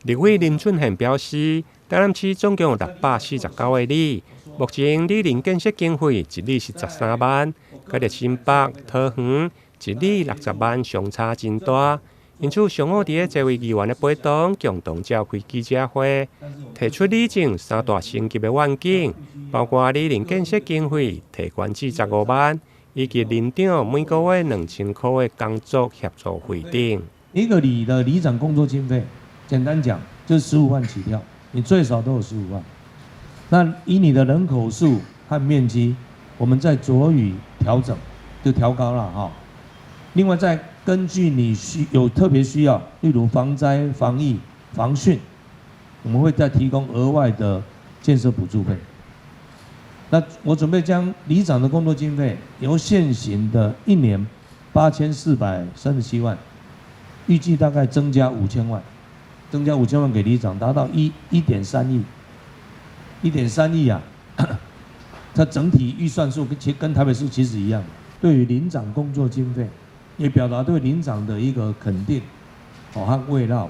立委林俊宪表示，台南市总共有649个里，目前里林建设经费一里是13万，甲着新北、桃园一里60万相差真大。因此，上午伫个这位议员的陪同，共同召开记者会，提出里政三大升级的愿景，包括里林建设经费提悬至15万，以及林长每个月2000块的工作协助费等。一个里的里长工作经费，简单讲就是15万起跳，你最少都有15万。那以你的人口数和面积，我们再酌予调整，就调高了哈。另外再根据你有特别需要，例如防灾、防疫、防汛，我们会再提供额外的建设补助费。那我准备将里长的工作经费由现行的1年8437万，预计大概增加5000万，增加5000万给里长，达到1.3亿。1.3亿啊，它整体预算数跟台北市其实一样。对于里长工作经费，也表达对里长的一个肯定，和慰劳。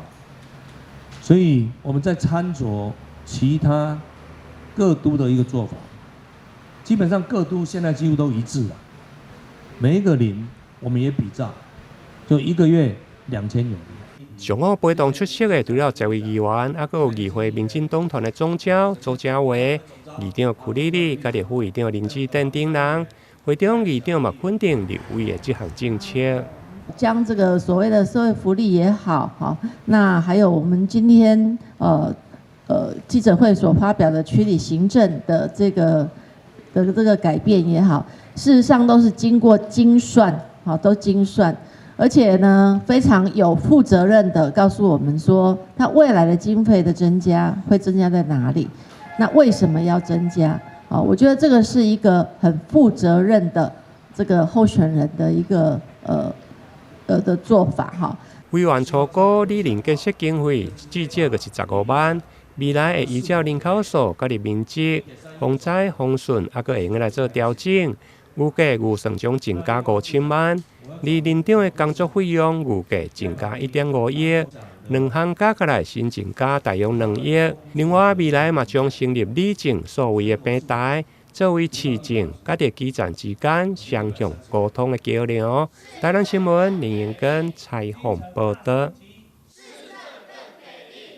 所以我们在参酌其他各都的一个做法，基本上各都现在几乎都一致了。每一个邻我们也比照，就1个月2000元。上午陪同出席的除了这位议员，还有议会民进党团的总召周家伟、议长区里里，甲副议长林志登等人。会中议长嘛肯定立委的这项政策，将这个所谓的社会福利也好，那还有我们今天记者会所发表的区里行政的这个改变也好，事实上都是经过精算，都精算，而且呢非常有负责任的告诉我们说，它未来的经费的增加会增加在哪里，那为什么要增加？我觉得这个是一个很负责任的这个候选人的一个的做法哈。委员初估里林建设经费至少就是15万，未来会依照人口数、甲入面积、风灾、风汛，还佫会用来做调整。预计预算将增加5000万，而林长的工作费用预计增加1.5亿。两项加起来新增加大约2亿。另外，未来嘛将成立里政所谓的平台，作为市政甲着基层之间双向沟通的桥梁。台南新闻林英根采访报道。